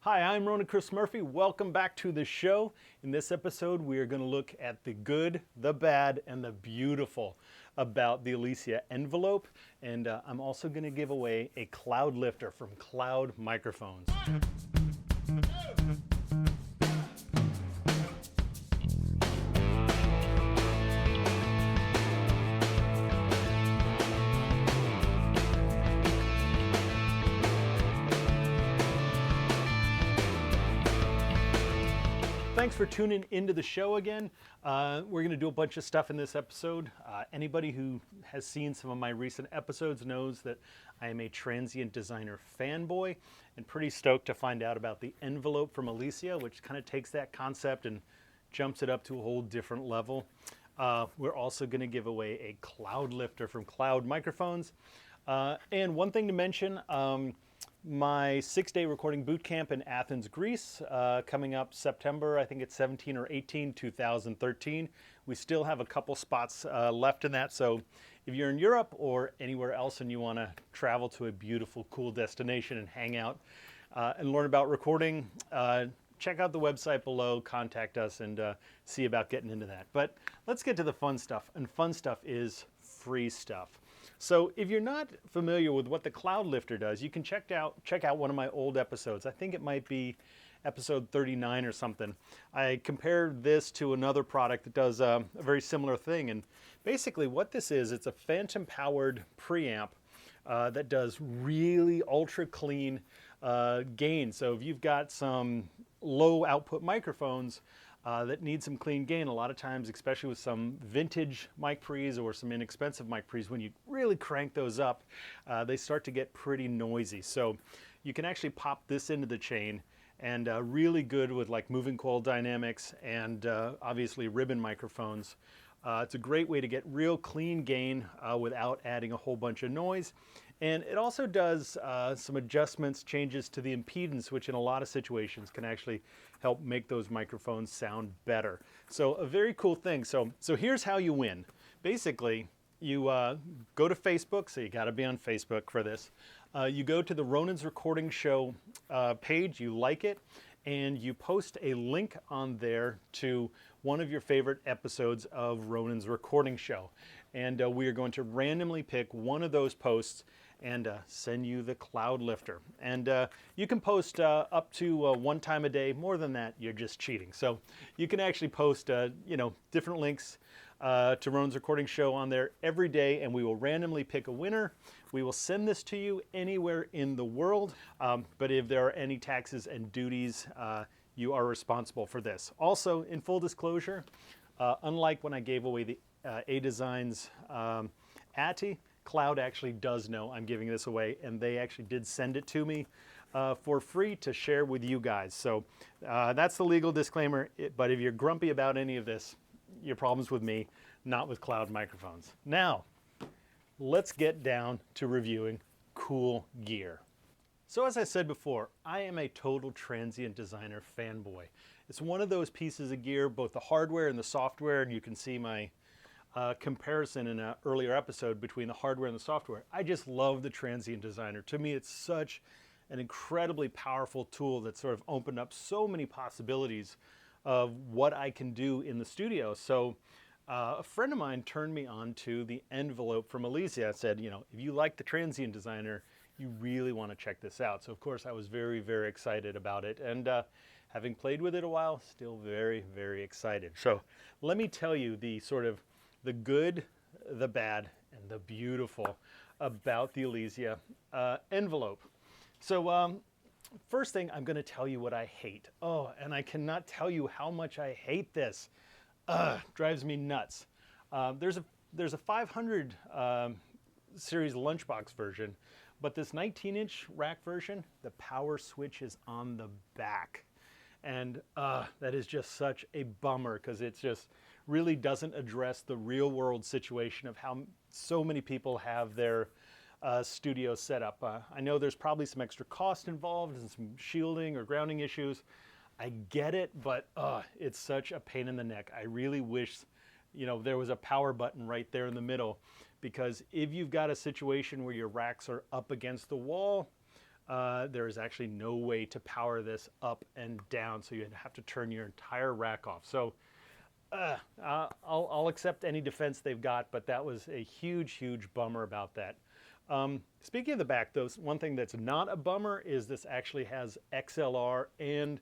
Hi, I'm Ronan Chris Murphy. Welcome back to the show. In this episode, we are going to look at the good, the bad, and the beautiful about the Elysia envelope. And I'm also going to give away a Cloudlifter from Cloud Microphones. Thanks for tuning into the show again. We're going to do a bunch of stuff in this episode. Anybody who has seen some of my recent episodes knows that I am a Transient designer fanboy and pretty stoked to find out about the envelope from Elysia, which kind of takes that concept and jumps it up to a whole different level. We're also going to give away a Cloudlifter from Cloud Microphones. And one thing to mention, my 6-day recording boot camp in Athens, Greece, coming up September, I think it's 17 or 18, 2013. We still have a couple spots left in that, so if you're in Europe or anywhere else and you want to travel to a beautiful, cool destination and hang out and learn about recording, check out the website below, contact us, and see about getting into that. But let's get to the fun stuff, and fun stuff is free stuff. So if you're not familiar with what the Cloudlifter does, you can check out one of my old episodes. I think it might be episode 39 or something. I compared this to another product that does a very similar thing. And basically what this is, it's a phantom powered preamp that does really ultra clean gain. So if you've got some low output microphones that need some clean gain, a lot of times, especially with some vintage mic pre's or some inexpensive mic pre's, when you really crank those up, they start to get pretty noisy. So you can actually pop this into the chain, and really good with like moving coil dynamics and obviously ribbon microphones. It's a great way to get real clean gain without adding a whole bunch of noise. And it also does some adjustments, changes to the impedance, which in a lot of situations can actually help make those microphones sound better. So a very cool thing. So here's how you win. Basically, you go to Facebook, so you got to be on Facebook for this. You go to the Ronan's Recording Show page, you like it, and you post a link on there to one of your favorite episodes of Ronan's Recording Show. And we are going to randomly pick one of those posts and send you the Cloudlifter. And you can post up to one time a day. More than that, you're just cheating. So you can actually post different links to Ronan's Recording Show on there every day, and we will randomly pick a winner. We will send this to you anywhere in the world, but if there are any taxes and duties, you are responsible for this. Also, in full disclosure, unlike when I gave away the A-Designs ATI, Cloud actually does know I'm giving this away, and they actually did send it to me for free to share with you guys. So that's the legal disclaimer, but if you're grumpy about any of this, your problem's with me, not with Cloud microphones. Now, let's get down to reviewing cool gear. So as I said before, I am a total Transient designer fanboy. It's one of those pieces of gear, both the hardware and the software, and you can see my comparison in an earlier episode between the hardware and the software. I just love the Transient designer. To me, it's such an incredibly powerful tool that sort of opened up so many possibilities of what I can do in the studio. So a friend of mine turned me on to the envelope from Elysia. I said, if you like the Transient designer, you really want to check this out. So of course I was very, very excited about it. And having played with it a while, still very, very excited. So let me tell you the good, the bad, and the beautiful about the Elysia envelope. So first thing, I'm going to tell you what I hate. Oh, and I cannot tell you how much I hate this. Drives me nuts. There's a 500 series lunchbox version, but this 19-inch rack version, the power switch is on the back. And that is just such a bummer, because it's just really doesn't address the real world situation of how so many people have their studio set up. I know there's probably some extra cost involved and some shielding or grounding issues. I get it, but it's such a pain in the neck. I really wish there was a power button right there in the middle, because if you've got a situation where your racks are up against the wall, there is actually no way to power this up and down, so you'd have to turn your entire rack off. So I'll accept any defense they've got, but that was a huge, huge bummer about that. Speaking of the back, though, one thing that's not a bummer is this actually has XLR and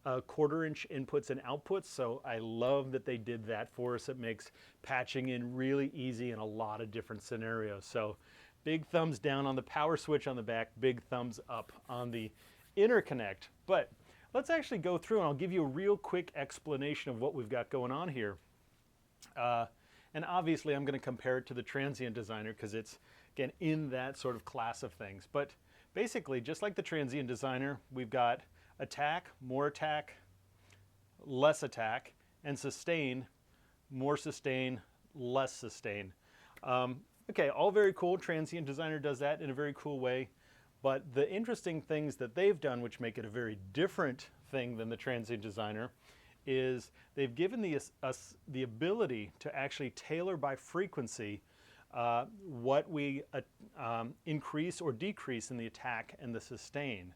1/4 inch inputs and outputs, so I love that they did that for us. It makes patching in really easy in a lot of different scenarios. So big thumbs down on the power switch on the back, big thumbs up on the interconnect. But let's actually go through and I'll give you a real quick explanation of what we've got going on here. And obviously I'm going to compare it to the Transient Designer because it's, again, in that sort of class of things. But basically, just like the Transient Designer, we've got attack, more attack, less attack, and sustain, more sustain, less sustain. Okay, all very cool. Transient Designer does that in a very cool way. But the interesting things that they've done, which make it a very different thing than the Transient Designer, is they've given us the ability to actually tailor by frequency what we increase or decrease in the attack and the sustain.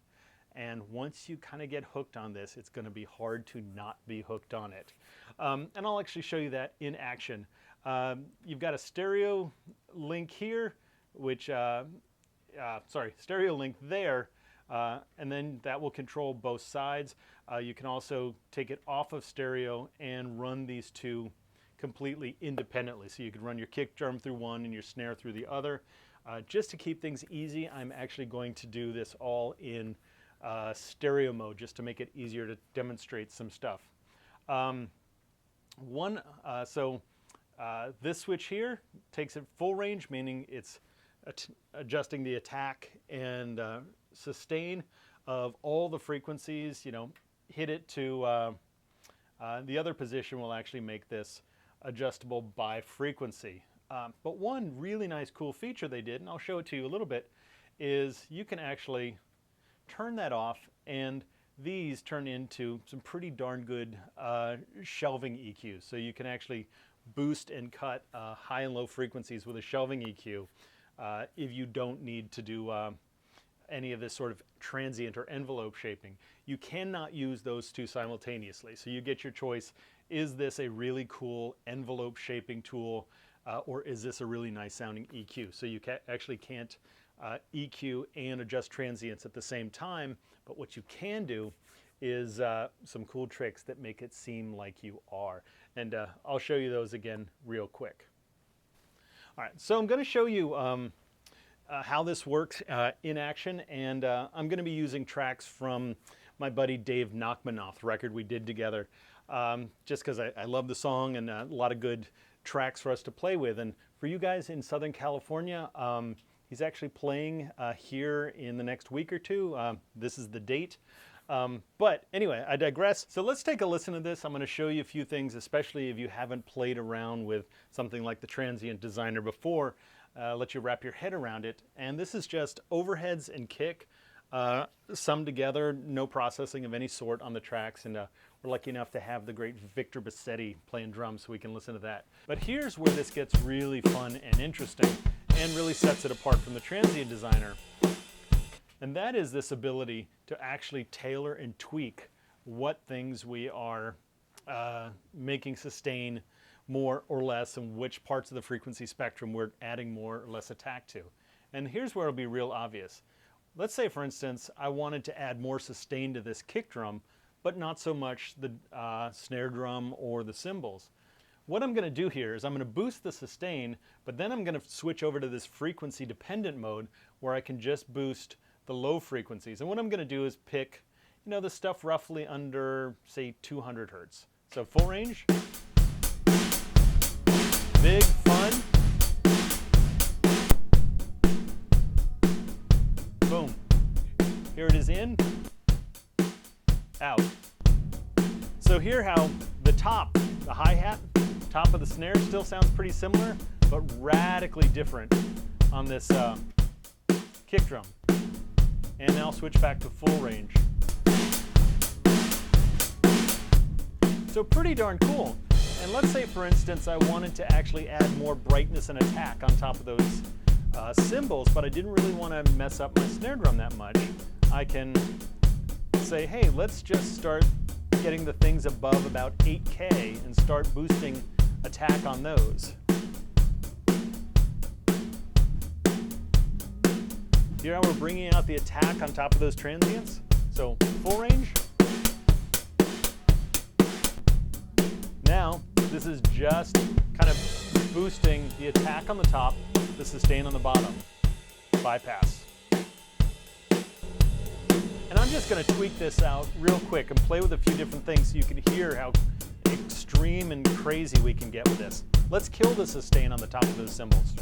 And once you kind of get hooked on this, it's going to be hard to not be hooked on it. And I'll actually show you that in action. You've got a stereo link here, which, stereo link there, and then that will control both sides. You can also take it off of stereo and run these two completely independently. So you could run your kick drum through one and your snare through the other. Just to keep things easy, I'm actually going to do this all in stereo mode just to make it easier to demonstrate some stuff. This switch here takes it full range, meaning it's adjusting the attack and sustain of all the frequencies. You know, hit it to the other position will actually make this adjustable by frequency. But one really nice cool feature they did, and I'll show it to you a little bit, is you can actually turn that off and these turn into some pretty darn good shelving EQs. So you can actually boost and cut high and low frequencies with a shelving EQ if you don't need to do any of this sort of transient or envelope shaping. You cannot use those two simultaneously. So you get your choice. Is this a really cool envelope shaping tool or is this a really nice sounding EQ? So you actually can't EQ and adjust transients at the same time, but what you can do is some cool tricks that make it seem like you are. And I'll show you those again real quick. All right, so I'm going to show you how this works in action, and I'm going to be using tracks from my buddy Dave Nachmanoff record we did together, just because I love the song and a lot of good tracks for us to play with. And for you guys in Southern California, he's actually playing here in the next week or two. This is the date. But anyway, I digress. So let's take a listen to this. I'm going to show you a few things, especially if you haven't played around with something like the Transient Designer before. Let you wrap your head around it. And this is just overheads and kick summed together, no processing of any sort on the tracks. And we're lucky enough to have the great Victor Bassetti playing drums, so we can listen to that. But here's where this gets really fun and interesting and really sets it apart from the Transient Designer. And that is this ability to actually tailor and tweak what things we are making sustain more or less, and which parts of the frequency spectrum we're adding more or less attack to. And here's where it'll be real obvious. Let's say, for instance, I wanted to add more sustain to this kick drum, but not so much the snare drum or the cymbals. What I'm going to do here is I'm going to boost the sustain, but then I'm going to switch over to this frequency dependent mode where I can just boost the low frequencies. And what I'm going to do is pick, you know, the stuff roughly under, say, 200 hertz. So full range, big fun, boom. Here it is in, out. So here how the top, the hi-hat, top of the snare still sounds pretty similar, but radically different on this kick drum. And now switch back to full range. So pretty darn cool. And let's say, for instance, I wanted to actually add more brightness and attack on top of those cymbals, but I didn't really want to mess up my snare drum that much. I can say, hey, let's just start getting the things above about 8K and start boosting attack on those. Here we're bringing out the attack on top of those transients. So full range. Now, this is just kind of boosting the attack on the top, the sustain on the bottom. Bypass. And I'm just going to tweak this out real quick and play with a few different things so you can hear how extreme and crazy we can get with this. Let's kill the sustain on the top of those cymbals.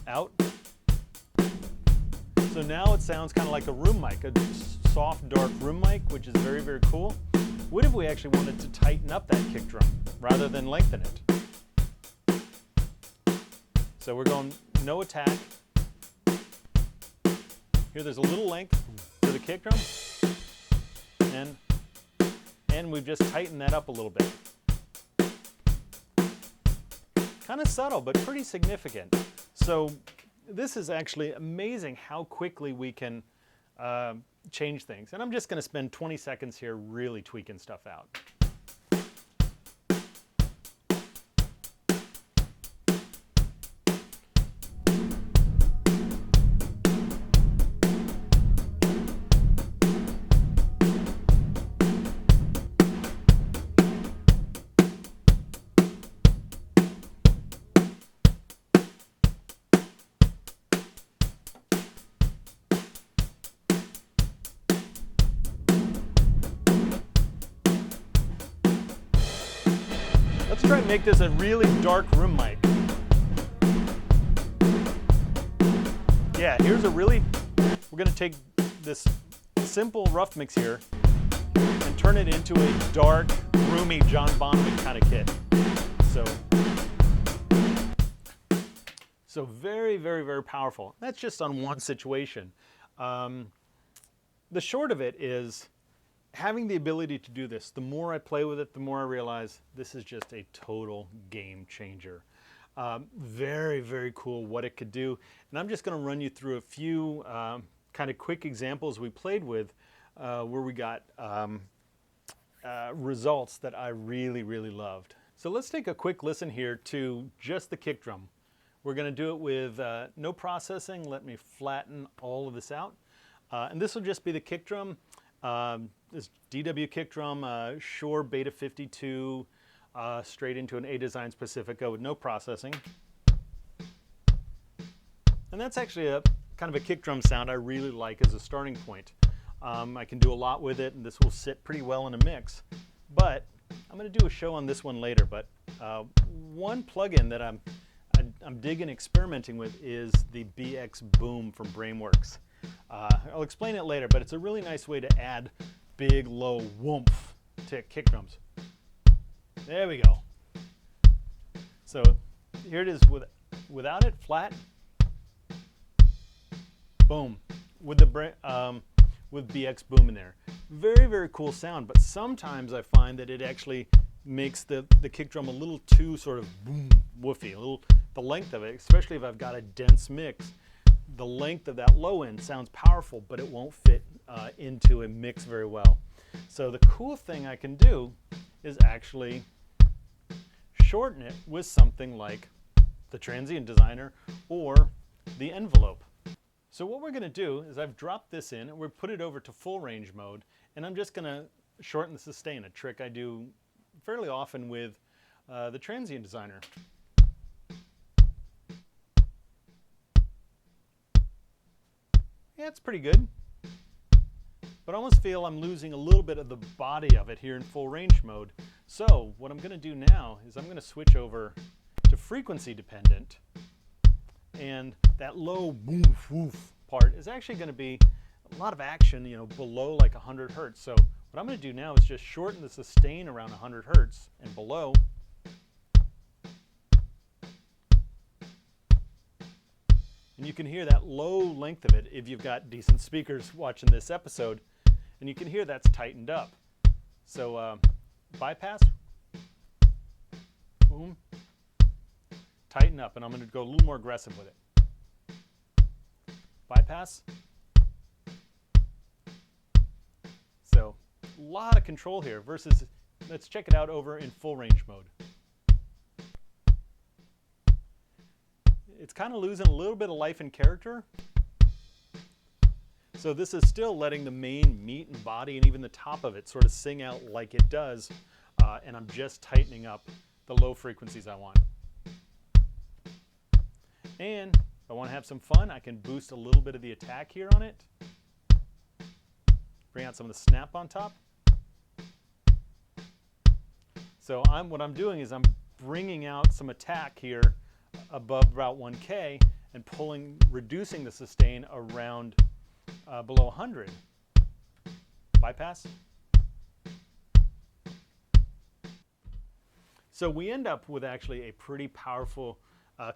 Out. So now it sounds kind of like a room mic, a soft, dark room mic, which is very, very cool. What if we actually wanted to tighten up that kick drum rather than lengthen it? So we're going no attack. Here there's a little length to the kick drum. And we've just tightened that up a little bit. Kind of subtle, but pretty significant. So this is actually amazing how quickly we can change things. And I'm just going to spend 20 seconds here really tweaking stuff out. Let's try and make this a really dark room mic. Yeah, here's a really, we're going to take this simple rough mix here and turn it into a dark, roomy John Bonham kind of kit. So very, very, very powerful. That's just on one situation. The short of it is, having the ability to do this, the more I play with it, the more I realize this is just a total game changer. Very, very cool what it could do. And I'm just going to run you through a few kind of quick examples we played with where we got results that I really, really loved. So let's take a quick listen here to just the kick drum. We're going to do it with no processing. Let me flatten all of this out. And this will just be the kick drum. This DW kick drum, Shure Beta 52, straight into an A Design Pacifica with no processing. And that's actually a kind of a kick drum sound I really like as a starting point. I can do a lot with it, and this will sit pretty well in a mix. But I'm going to do a show on this one later. But one plugin that I'm digging experimenting with is the BX Boom from Brainworks. I'll explain it later, but it's a really nice way to add big, low whoomph to kick drums. There we go. So here it is without it, flat. Boom. With BX Boom in there. Very, very cool sound, but sometimes I find that it actually makes the kick drum a little too sort of boom, woofy. The length of it, especially if I've got a dense mix, the length of that low end sounds powerful, but it won't fit into a mix very well. So the cool thing I can do is actually shorten it with something like the Transient Designer or the Nvelope. So what we're going to do is I've dropped this in and we're put it over to full range mode, and I'm just going to shorten the sustain, a trick I do fairly often with the Transient Designer. Yeah, it's pretty good, but I almost feel I'm losing a little bit of the body of it here in full range mode. So what I'm going to do now is I'm going to switch over to frequency dependent, and that low woof woof part is actually going to be a lot of action, you know, below like 100 hertz. So what I'm going to do now is just shorten the sustain around 100 hertz and below. And you can hear that low length of it if you've got decent speakers watching this episode, and you can hear that's tightened up. So bypass, boom, tighten up, and I'm going to go a little more aggressive with it. bypass. So a lot of control here versus, let's check it out over in full range mode. It's kind of losing a little bit of life and character. So this is still letting the main meat and body and even the top of it sort of sing out like it does. And I'm just tightening up the low frequencies I want. And if I want to have some fun, I can boost a little bit of the attack here on it. Bring out some of the snap on top. So what I'm doing is I'm bringing out some attack here above about 1K and reducing the sustain around below 100. Bypass. So we end up with actually a pretty powerful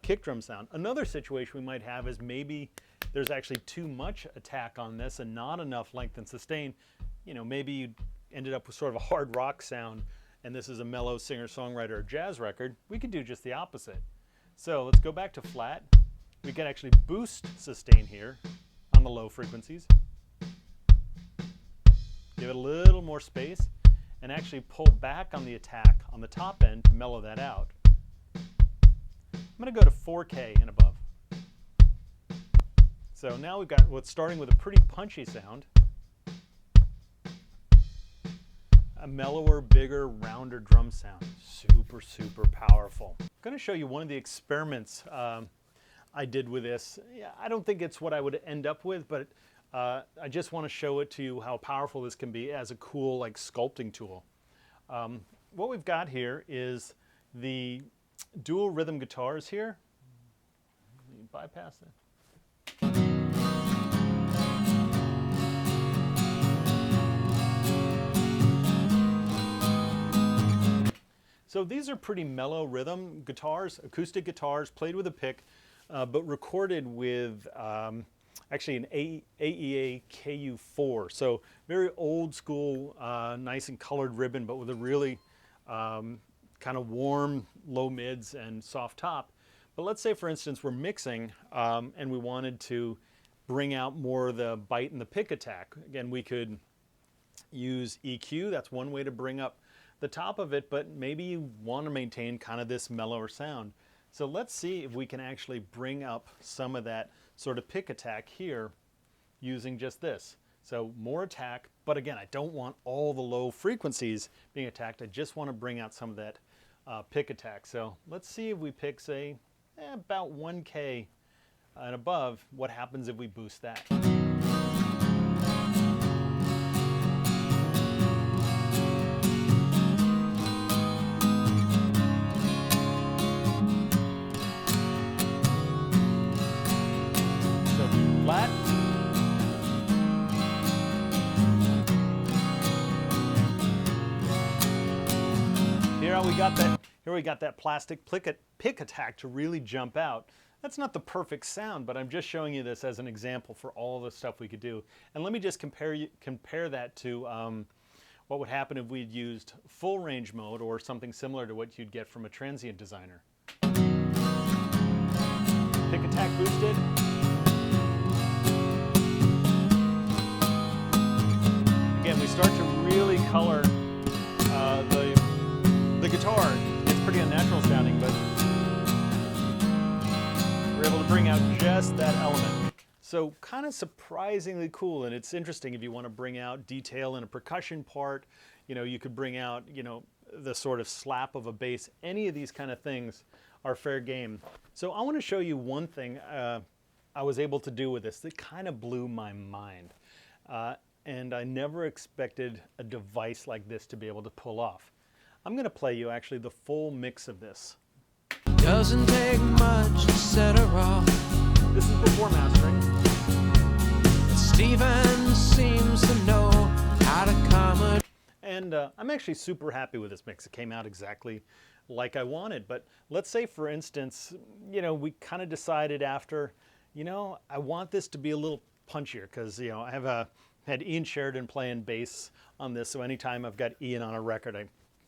kick drum sound. Another situation we might have is maybe there's actually too much attack on this and not enough length and sustain. You know, maybe you ended up with sort of a hard rock sound and this is a mellow singer-songwriter or jazz record. We could do just the opposite. So let's go back to flat. We can actually boost sustain here on the low frequencies. Give it a little more space and actually pull back on the attack on the top end to mellow that out. I'm going to go to 4K and above. So now we've got what's starting with a pretty punchy sound. A mellower, bigger, rounder drum sound. Super, super powerful. I'm going to show you one of the experiments I did with this. Yeah, I don't think it's what I would end up with, but I just want to show it to you how powerful this can be as a cool like sculpting tool. What we've got here is the dual rhythm guitars here. Let me bypass it. So these are pretty mellow rhythm guitars, acoustic guitars, played with a pick, but recorded with actually an AEA KU4. So very old school, nice and colored ribbon, but with a really kind of warm low mids and soft top. But let's say, for instance, we're mixing and we wanted to bring out more of the bite and the pick attack. Again, we could use EQ. That's one way to bring up the top of it, but maybe you want to maintain kind of this mellower sound. So let's see if we can actually bring up some of that sort of pick attack here using just this. So more attack, but again, I don't want all the low frequencies being attacked. I just want to bring out some of that pick attack. So let's see if we pick, say, about 1K and above, what happens if we boost that? Flat. Here we got that plastic pick attack to really jump out. That's not the perfect sound, but I'm just showing you this as an example for all the stuff we could do. And let me just compare that to what would happen if we'd used full range mode or something similar to what you'd get from a Transient designer. Pick attack boosted. Again, we start to really color the guitar. It's pretty unnatural sounding, but we're able to bring out just that element. So kind of surprisingly cool, and it's interesting if you want to bring out detail in a percussion part. You know, you could bring out, you know, the sort of slap of a bass. Any of these kind of things are fair game. So I want to show you one thing I was able to do with this that kind of blew my mind. And I never expected a device like this to be able to pull off. I'm going to play you actually the full mix of this. Doesn't take much to set her off. This is before mastering. Steven seems to know how to come. And I'm actually super happy with this mix. It came out exactly like I wanted. But let's say, for instance, you know, we kind of decided after, you know, I want this to be a little punchier because, you know, I have had Ian Sheridan playing bass on this. So anytime I've got Ian on a record, I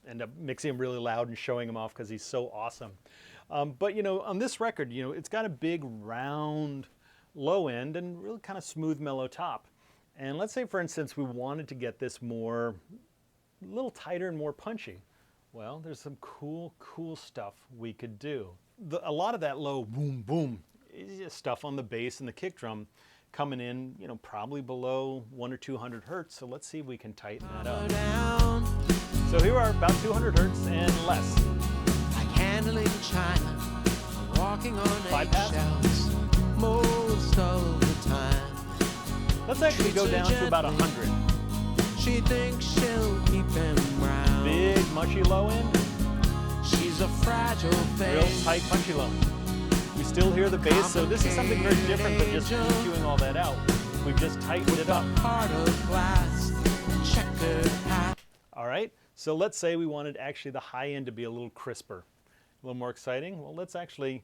end up mixing him really loud and showing him off because he's so awesome. But, you know, on this record, you know, it's got a big round low end and really kind of smooth, mellow top. And let's say, for instance, we wanted to get this more, a little tighter and more punchy. Well, there's some cool stuff we could do. A lot of that low boom, boom is just stuff on the bass and the kick drum coming in, you know, probably below 100 or 200 hertz. So let's see if we can tighten that up. So here we are, about 200 hertz and less. Like handling China, walking on Bypass. eggshells most of the time. Let's actually go down to about 100. She thinks she'll keep him round. Big, mushy low end, She's a fragile real thing. tight, punchy low end. We still hear the bass, so this is something very different than just EQing all that out. We've just tightened it up. Heart of glass, checkered hat. All right, so let's say we wanted actually the high end to be a little crisper, a little more exciting. Well, let's actually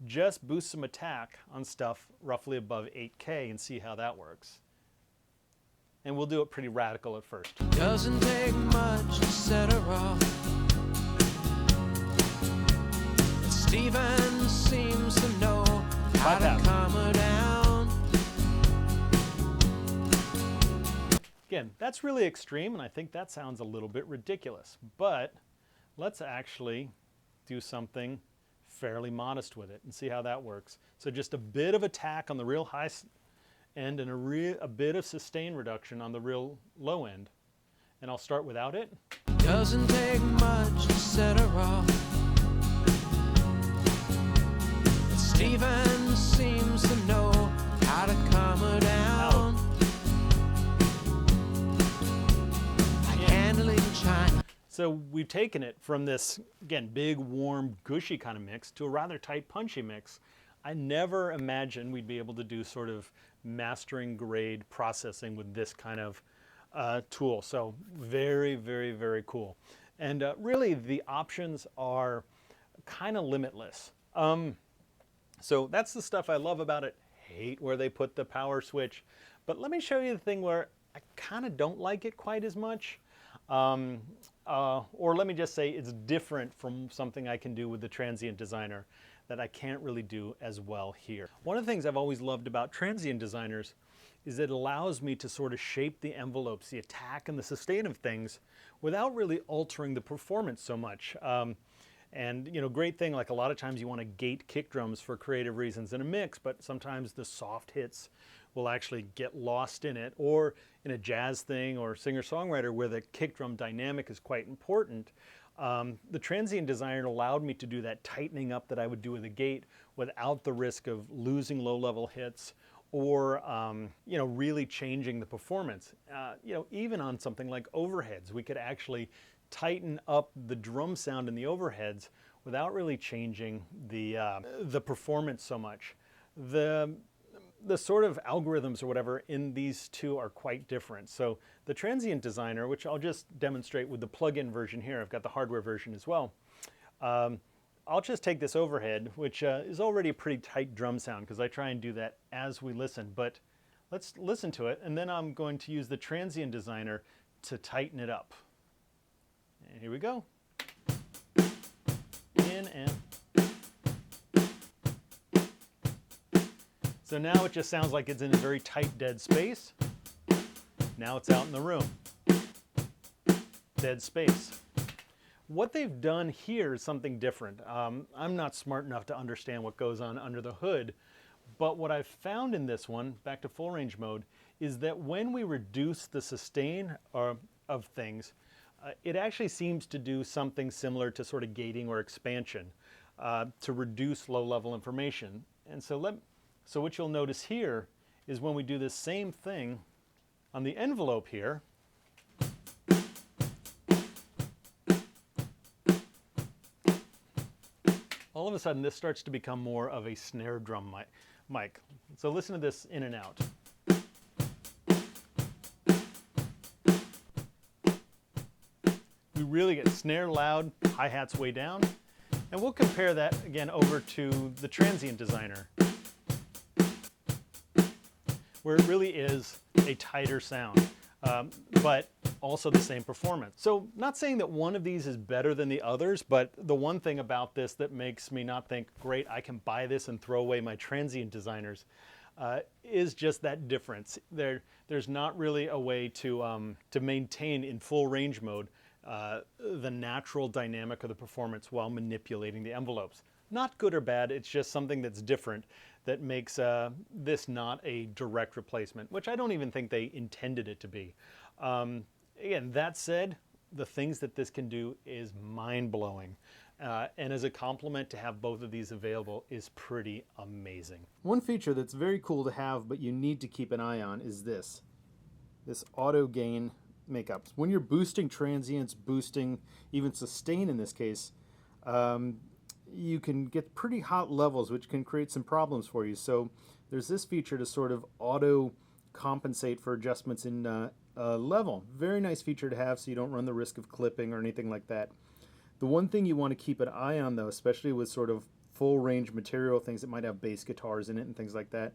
just boost some attack on stuff roughly above 8K and see how that works. And we'll do it pretty radical at first. Doesn't take much to set her off. But Steven seems to know how Bypass. to calm her down. Again, that's really extreme, and I think that sounds a little bit ridiculous. But let's actually do something fairly modest with it and see how that works. So just a bit of attack on the real high end and a bit of sustain reduction on the real low end. And I'll start without it. Doesn't take much to set her off. But Steven seems to know how to calm her down. Like handling China. So we've taken it from this, again, big, warm, gushy kind of mix to a rather tight, punchy mix. I never imagined we'd be able to do sort of mastering grade processing with this kind of tool. So very, very, very cool. And really the options are kind of limitless. So that's the stuff I love about it. Hate where they put the power switch. But let me show you the thing where I kind of don't like it quite as much. Or let me just say it's different from something I can do with the Transient Designer that I can't really do as well here. One of the things I've always loved about Transient Designers is it allows me to sort of shape the envelopes, the attack and the sustain of things without really altering the performance so much. And you know, great thing, like a lot of times you want to gate kick drums for creative reasons in a mix, but sometimes the soft hits will actually get lost in it, or in a jazz thing or singer-songwriter where the kick drum dynamic is quite important. The Transient Designer allowed me to do that tightening up that I would do with a gate without the risk of losing low-level hits or you know, really changing the performance. You know, even on something like overheads, we could actually tighten up the drum sound in the overheads without really changing the performance so much. The sort of algorithms or whatever in these two are quite different. So the Transient Designer, which I'll just demonstrate with the plug-in version here, I've got the hardware version as well. I'll just take this overhead, which is already a pretty tight drum sound because I try and do that as we listen, but let's listen to it, and then I'm going to use the Transient Designer to tighten it up. And here we go. In and so now it just sounds like it's in a very tight, dead space. Now it's out in the room. Dead space. What they've done here is something different. I'm not smart enough to understand what goes on under the hood, but what I've found in this one, back to full range mode, is that when we reduce the sustain of things, it actually seems to do something similar to sort of gating or expansion to reduce low-level information. And so what you'll notice here is when we do this same thing on the envelope here, all of a sudden this starts to become more of a snare drum mic. So listen to this in and out. We really get snare loud, hi-hats way down, and we'll compare that again over to the Transient Designer, where it really is a tighter sound, but also the same performance. So not saying that one of these is better than the others, but the one thing about this that makes me not think, great, I can buy this and throw away my Transient Designers, is just that difference. There's not really a way to maintain in full range mode the natural dynamic of the performance while manipulating the envelopes. Not good or bad, it's just something that's different that makes this not a direct replacement, which I don't even think they intended it to be. Again, that said, the things that this can do is mind-blowing. And as a complement, to have both of these available is pretty amazing. One feature that's very cool to have, but you need to keep an eye on, is this auto gain makeups. When you're boosting transients, boosting even sustain in this case, you can get pretty hot levels, which can create some problems for you. So there's this feature to sort of auto compensate for adjustments in level. Very nice feature to have so you don't run the risk of clipping or anything like that. The one thing you want to keep an eye on, though, especially with sort of full range material, things that might have bass guitars in it and things like that,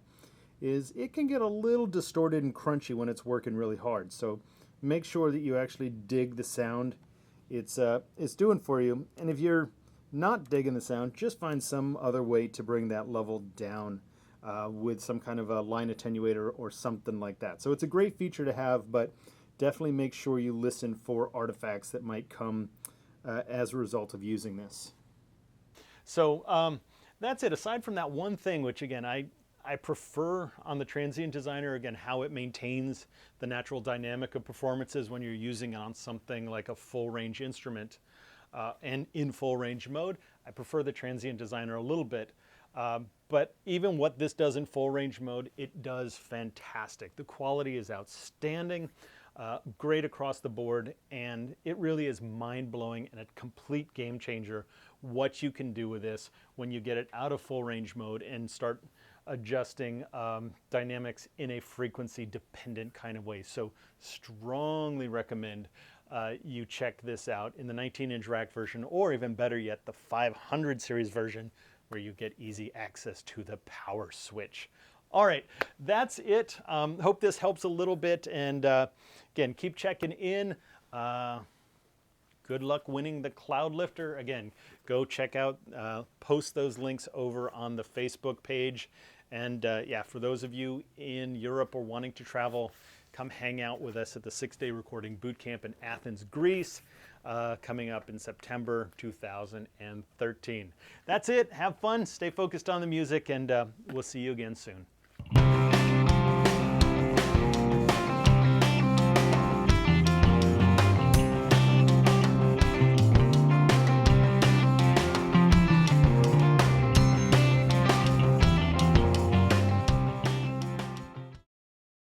is it can get a little distorted and crunchy when it's working really hard. So make sure that you actually dig the sound it's doing for you. And if you're not digging the sound, just find some other way to bring that level down with some kind of a line attenuator or something like that. So it's a great feature to have, but definitely make sure you listen for artifacts that might come as a result of using this. So that's it. Aside from that one thing, which again, I prefer on the Transient Designer, again, how it maintains the natural dynamic of performances when you're using it on something like a full range instrument and in full range mode. I prefer the Transient Designer a little bit. But even what this does in full range mode, it does fantastic. The quality is outstanding. Great across the board, and it really is mind-blowing and a complete game changer what you can do with this when you get it out of full range mode and start adjusting dynamics in a frequency dependent kind of way. So strongly recommend you check this out in the 19-inch rack version, or even better yet, the 500 series version, where you get easy access to the power switch. All right, that's it. Hope this helps a little bit, and again, keep checking in. Good luck winning the Cloudlifter. Again, go check out, post those links over on the Facebook page. And yeah, for those of you in Europe or wanting to travel, come hang out with us at the 6-day recording boot camp in Athens, Greece, coming up in September 2013. That's it. Have fun. Stay focused on the music, and we'll see you again soon.